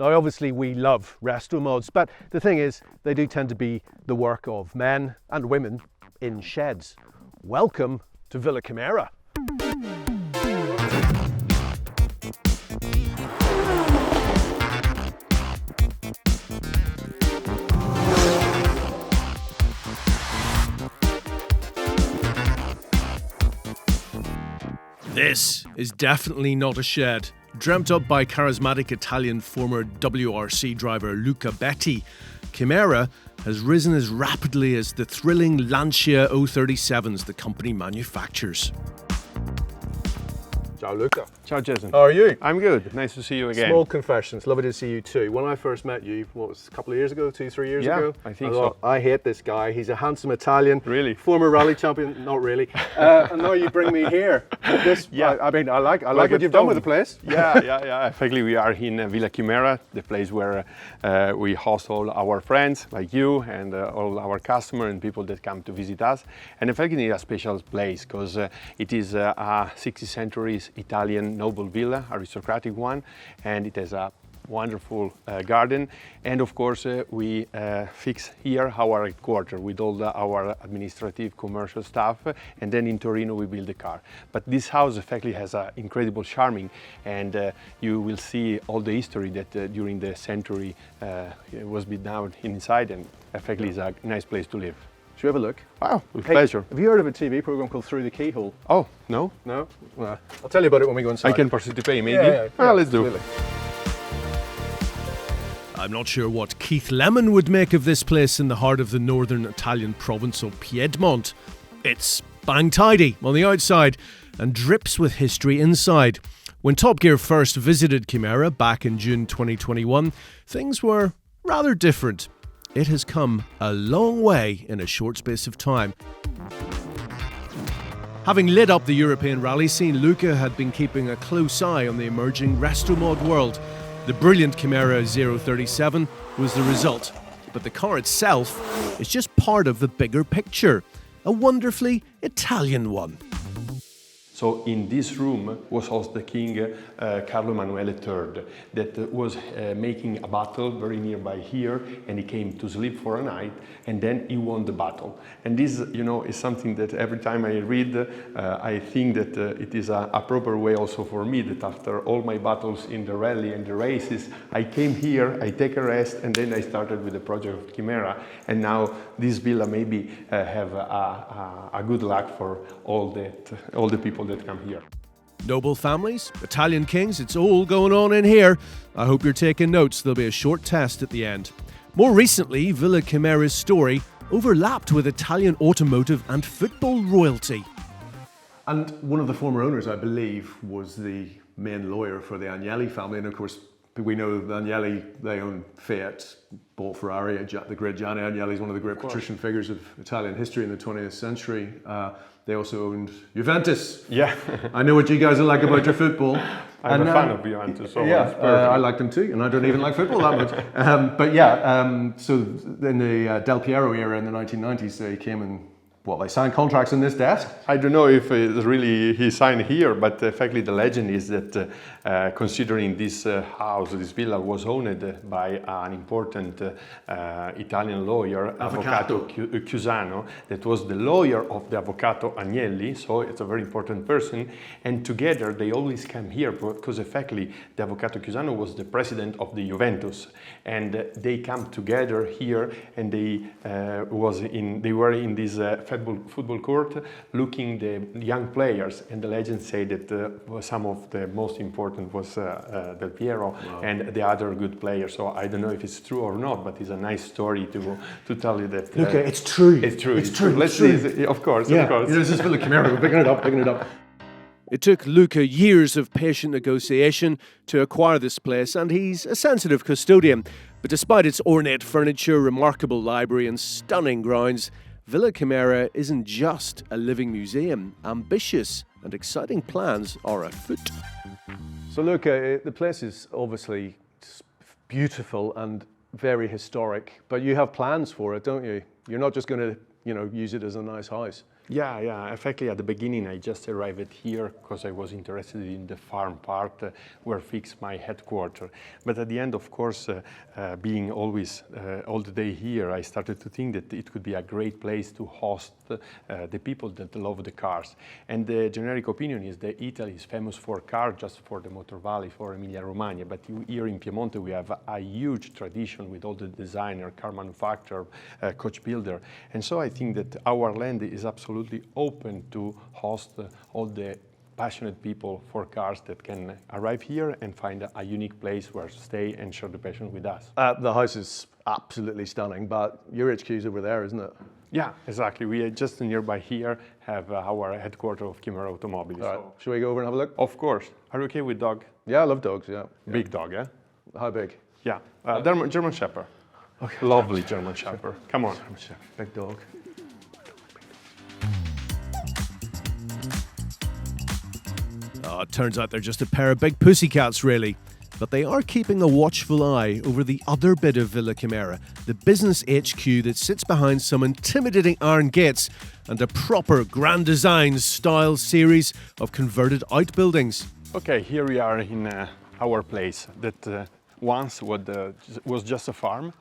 Now obviously we love Restomods, but the thing is they do tend to be the work of men and women in sheds. Welcome to Villa Kimera. This is definitely not a shed. Dreamt up by charismatic Italian former WRC driver Luca Betti, Kimera has risen as rapidly as the thrilling Lancia-focused the company manufactures. Ciao Luca. Ciao Jason. How are you? I'm good. Nice to see you again. Small confessions. Lovely to see you too. When I first met you, what was it, a couple of years ago, 2-3 years ago? I think so. I hate this guy. He's a handsome Italian. Really? Former rally champion. Not really. And now you bring me here. I mean, I like what you've done with the place. Yeah. Effectively, we are in Villa Kimera, the place where we host all our friends like you and all our customers and people that come to visit us. And effectively, it's a special place because it is a 16th century Italian noble villa, aristocratic one, and it has a wonderful garden. And of course, we fix here our headquarters with all our administrative commercial staff, and then in Torino we build the car. But this house effectively has an incredible charming, and you will see all the history that during the century was built down inside, and effectively is a nice place to live. Should we have a look? Wow, with pleasure. Have you heard of a TV program called Through the Keyhole? Oh, no? No? Well, I'll tell you about it when we go inside. I can participate maybe? Yeah, Let's do it. I'm not sure what Keith Lemon would make of this place in the heart of the northern Italian province of Piedmont. It's bang tidy on the outside and drips with history inside. When Top Gear first visited Kimera back in June 2021, things were rather different. It has come a long way in a short space of time. Having lit up the European rally scene, Luca had been keeping a close eye on the emerging Restomod world. The brilliant Kimera 037 was the result, but the car itself is just part of the bigger picture, a wonderfully Italian one. So in this room was housed the King Carlo Emanuele III that was making a battle very nearby here, and he came to sleep for a night, and then he won the battle. And this, is something that every time I read, I think that it is a proper way also for me, that after all my battles in the rally and the races, I came here, I take a rest, and then I started with the project of Kimera, and now this villa maybe have a good luck for all the people that come here. Noble families, Italian kings, it's all going on in here. I hope you're taking notes. There'll be a short test at the end. More recently, Villa Kimera's story overlapped with Italian automotive and football royalty. And one of the former owners, I believe, was the main lawyer for the Agnelli family. And of course, we know the Agnelli, they own Fiat, bought Ferrari. The great Gianni Agnelli is one of the great patrician figures of Italian history in the 20th century. They also owned Juventus. Yeah. I know what you guys are like about your football. I'm a fan of Juventus. So I like them too, and I don't even like football that much. So in the Del Piero era in the 1990s, they came and they signed contracts on this desk? I don't know if it's really he signed here, but effectively the legend is that considering this house, this villa was owned by an important Italian lawyer, Avvocato Chiusano, that was the lawyer of the Avvocato Agnelli, so it's a very important person, and together they always come here because effectively the Avvocato Chiusano was the president of the Juventus, and they come together here, and they were in this football court looking the young players, and the legend say that some of the most important was Del Piero and the other good players. So I don't know if it's true or not, but it's a nice story to tell you that. Look, it's true. It's true. It's true. Let's see. Of course. This is Villa Kimera. We're picking it up. It took Luca years of patient negotiation to acquire this place, and he's a sensitive custodian. But despite its ornate furniture, remarkable library and stunning grounds, Villa Kimera isn't just a living museum. Ambitious and exciting plans are afoot. So Luca, the place is obviously beautiful and very historic, but you have plans for it, don't you? You're not just going to, use it as a nice house. Yeah. Effectively, at the beginning, I just arrived here because I was interested in the farm part, where I fixed my headquarters. But at the end, of course, being always all the day here, I started to think that it could be a great place to host the people that love the cars. And the generic opinion is that Italy is famous for cars, just for the Motor Valley, for Emilia-Romagna. But here in Piemonte, we have a huge tradition with all the designer, car manufacturer, coach builder. And so I think that our land is absolutely open to host all the passionate people for cars that can arrive here and find a unique place where to stay and share the passion with us. The house is absolutely stunning, but your HQ is over there, isn't it? Yeah, exactly. We are just nearby here have our headquarters of Kimera Automobili. All right. Shall we go over and have a look? Of course. Are you okay with dog? Yeah, I love dogs, yeah. Big dog, yeah? How big? Yeah, German Shepherd. Okay. Lovely German Shepherd. Come on. Big dog. Oh, it turns out they're just a pair of big pussycats, really. But they are keeping a watchful eye over the other bit of Villa Kimera, the business HQ that sits behind some intimidating iron gates and a proper Grand Designs style series of converted outbuildings. Okay, here we are in our place that once was just a farm.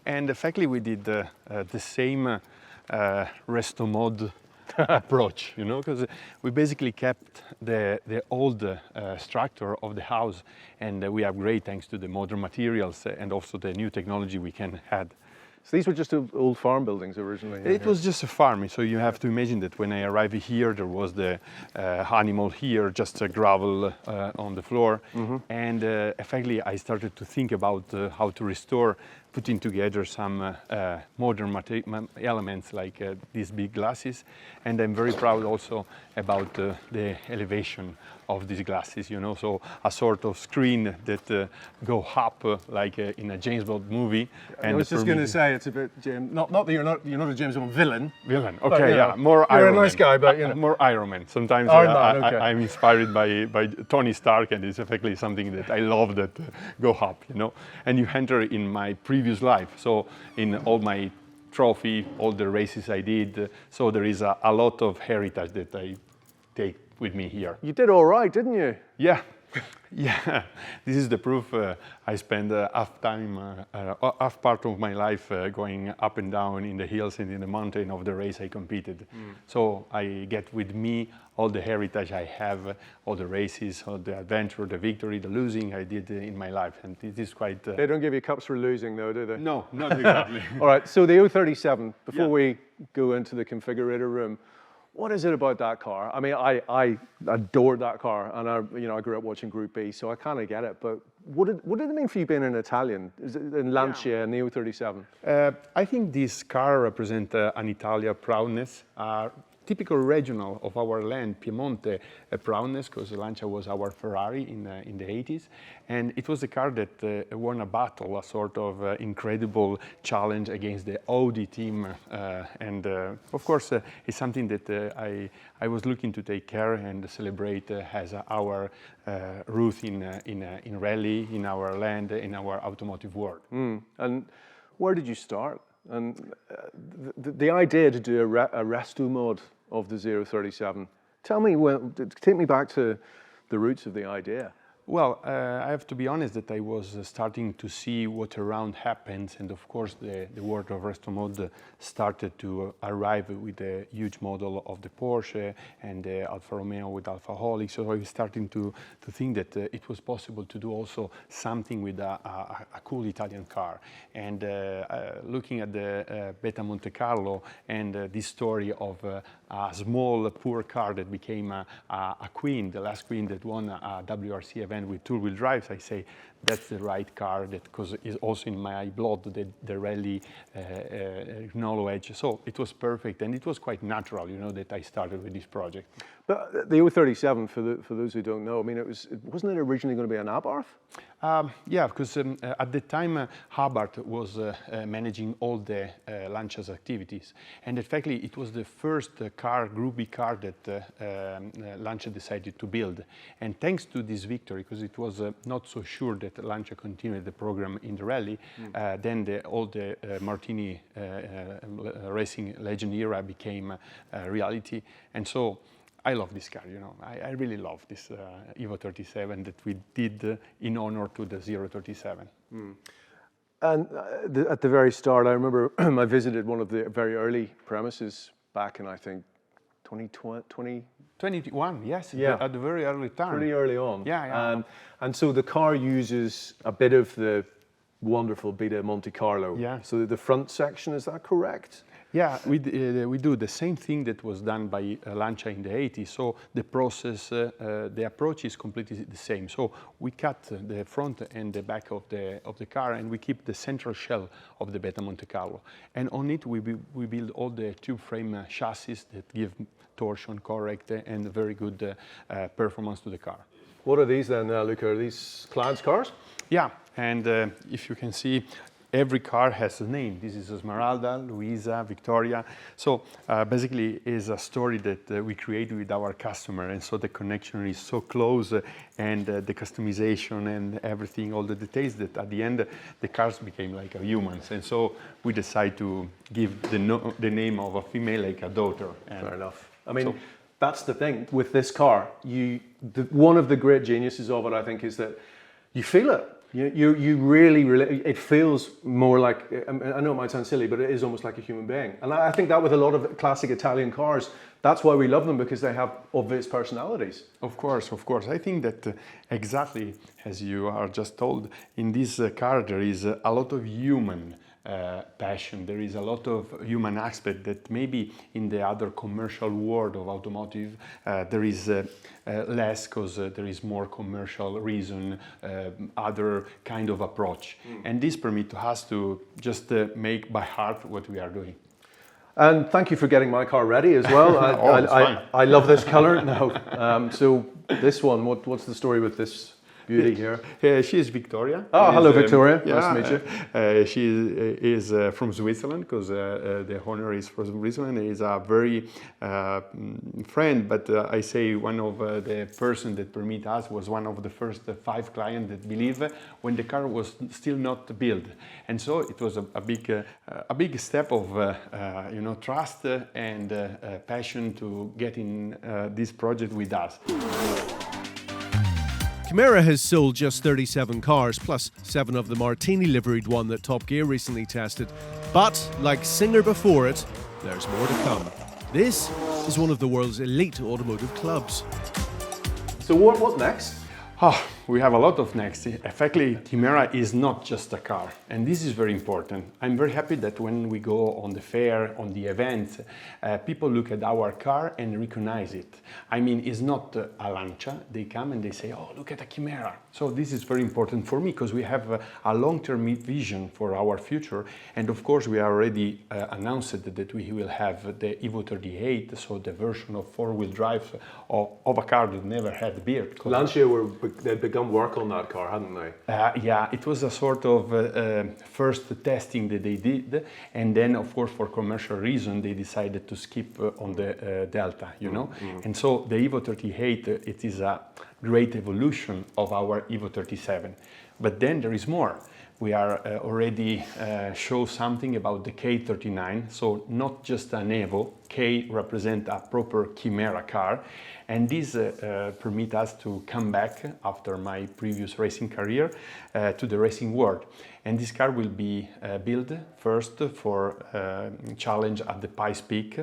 And effectively we did the same restomod approach, you know, because we basically kept the old structure of the house, and we upgrade thanks to the modern materials and also the new technology we can add. So these were just old farm buildings originally? It was just a farm, so you have to imagine that when I arrived here, there was the animal here, just a gravel on the floor. Mm-hmm. And effectively, I started to think about how to restore, putting together some modern elements like these big glasses. And I'm very proud also about the elevation of these glasses, you know, so a sort of screen that go up like in a James Bond movie. And I was just going to say it's a bit James. Not that you're not a James Bond villain. Villain, okay, but, yeah, more you're Iron a nice Man. guy, but you know, more Iron Man. Sometimes Iron Man, okay. I'm inspired by Tony Stark, and it's effectively something that I love that go up, you know. And you enter in my previous life, so in all my trophy, all the races I did, so there is a lot of heritage that I take with me here. you did all right, didn't you? Yeah, yeah. This is the proof. I spend half part of my life going up and down in the hills and in the mountain of the race I competed. So I get with me all the heritage I have, all the races, all the adventure, the victory, the losing I did in my life, and it is quite. They don't give you cups for losing, though, do they? No, not exactly. All right. So the 037. Before Yeah. we go into the configurator room, what is it about that car? I mean, I adored that car, and I grew up watching Group B, so I kind of get it. But what did it mean for you being an Italian? Is it in Lancia and the 037? I think this car represents an Italia proudness, typical regional of our land, Piemonte proudness, because Lancia was our Ferrari in the 80s. And it was a car that won a battle, a sort of incredible challenge against the Audi team. Of course, it's something that I was looking to take care and celebrate as our root in rally, in our land, in our automotive world. And where did you start? And the idea to do a Restomod of the 037. Take me back to the roots of the idea. Well, I have to be honest that I was starting to see what around happens, and of course the world of Restomod started to arrive with the huge model of the Porsche and the Alfa Romeo with Alfa Holic. So I was starting to think that it was possible to do also something with a cool Italian car. And looking at the Beta Monte Carlo and this story of a small, poor car that became a queen, the last queen that won a WRC event with two-wheel drives, I say that's the right car, that because it's also in my blood, the rally knowledge. So it was perfect, and it was quite natural, you know, that I started with this project. But the 037, for those who don't know, I mean, wasn't it originally going to be an Abarth? Yeah, because at the time Abarth was managing all the Lancia's activities, and in fact it was the first Group B car that Lancia decided to build. And thanks to this victory, because it was not so sure that that Lancia continued the program in the rally, then all the Martini racing legend era became reality. And so I love this car, I really love this Evo 37 that we did in honor to the 037. And at the very start, I remember I visited one of the very early premises back in, I think, 2020. 21, yes, Yeah. at the very early time. Pretty early on. Yeah. And so the car uses a bit of the wonderful Beta Monte Carlo. Yeah. So the front section, is that correct? Yeah, we do the same thing that was done by Lancia in the 80s. So the process, the approach is completely the same. So we cut the front and the back of the car, and we keep the central shell of the Beta Monte Carlo. And on it, we build all the tube frame chassis that give torsion correct and very good performance to the car. What are these then, Luca? Are these Clad's cars? Yeah, and if you can see, every car has a name. This is Esmeralda, Luisa, Victoria. So basically is a story that we create with our customer, and so the connection is so close, and the customization and everything, all the details, that at the end the cars became like humans. And so we decide to give the name of a female like a daughter. And fair enough. I mean, that's the thing with this car. One of the great geniuses of it, I think, is that you feel it. You really, it feels more like, I know it might sound silly, but it is almost like a human being. And I think that with a lot of classic Italian cars, that's why we love them, because they have obvious personalities. Of course. I think that exactly as you are just told, in this car there is a lot of human passion. There is a lot of human aspect that maybe in the other commercial world of automotive there is less, because there is more commercial reason, other kind of approach. And this permits us to just make by heart what we are doing. And thank you for getting my car ready as well. I love this color now. So this one, what's the story with this beauty here? She is Victoria. Oh, hello, Victoria. Nice to meet you. She is from Switzerland, because the owner is from Switzerland. He is a very friend, but I say one of the person that permit us was one of the first 5 clients that believe when the car was still not built. And so it was a big step of trust and passion to get in this project with us. Kimera has sold just 37 cars, plus 7 of the Martini liveried one that Top Gear recently tested. But, like Singer before it, there's more to come. This is one of the world's elite automotive clubs. So what next? We have a lot of next. Effectively, Kimera is not just a car, and this is very important. I'm very happy that when we go on the fair, on the event, people look at our car and recognize it. I mean, it's not a Lancia. They come and they say, oh, look at a Kimera. So this is very important for me, because we have a long-term vision for our future. And of course, we already announced that we will have the Evo 38, so the version of 4-wheel drive of a car that never had built. Lancia they'd begun work on that car, hadn't they? Yeah, it was a sort of first testing that they did, and then, of course, for commercial reason, they decided to skip on the Delta, And so the Evo 38, it is a great evolution of our Evo 37. But then there is more. We are already show something about the K39, so not just an Evo. K represent a proper Kimera car, and this permit us to come back after my previous racing career to the racing world. And this car will be built first for challenge at the Pikes Peak,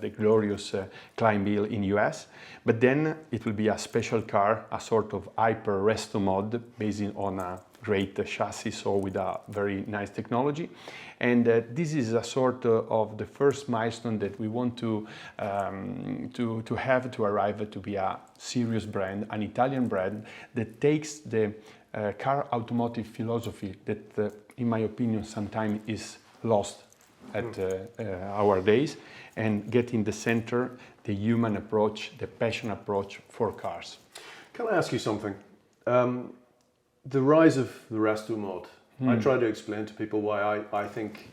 the glorious climb hill in US. But then it will be a special car, a sort of hyper Restomod based on a great chassis, so with a very nice technology. And this is a sort of the first milestone that we want to have to arrive to be a serious brand, an Italian brand that takes the car automotive philosophy that, in my opinion, sometimes is lost at our days, and get in the center the human approach, the passion approach for cars. Can I ask you something? The rise of the Restomod. I try to explain to people why I think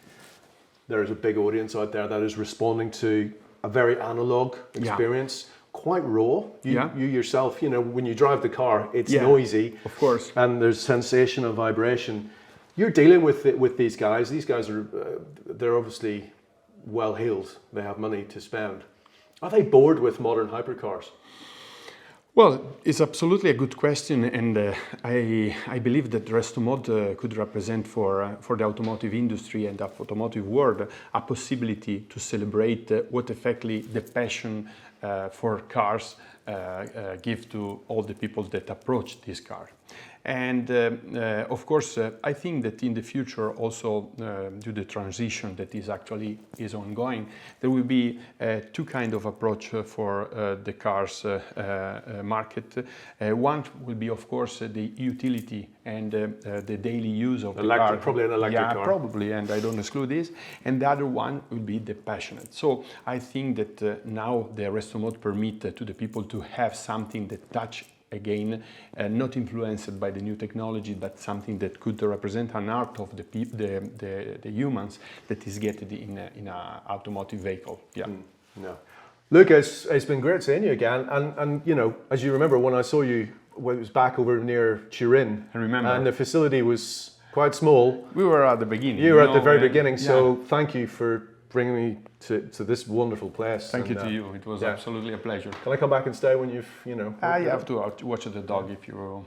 there is a big audience out there that is responding to a very analog experience quite raw. You yourself, you know, when you drive the car, it's noisy, of course, and there's sensation of vibration. You're dealing with these guys. These guys are they're obviously well heeled. They have money to spend. Are they bored with modern hypercars? Well, it's absolutely a good question, and I believe that Restomod could represent for the automotive industry and the automotive world a possibility to celebrate what effectively the passion for cars give to all the people that approach this car. And of course, I think that in the future, also due to the transition that is ongoing, there will be two kind of approach for the cars market. One will be, of course, the utility and the daily use of the car. Probably an electric car. Yeah, probably, and I don't exclude this. And the other one will be the passionate. So I think that now the Restomod permit to the people to have something that touch again, not influenced by the new technology, but something that could represent an art of the humans that is getting in an automotive vehicle. Yeah. No. Luca, it's been great seeing you again. And you know, as you remember, when I saw you, when it was back over near Turin, I remember. And the facility was quite small. We were at the beginning. You were at the very beginning, so thank you for bringing me to this wonderful place. Thank you to you. It was absolutely a pleasure. Can I come back and stay when you've, you know? You have to watch the dog if you will.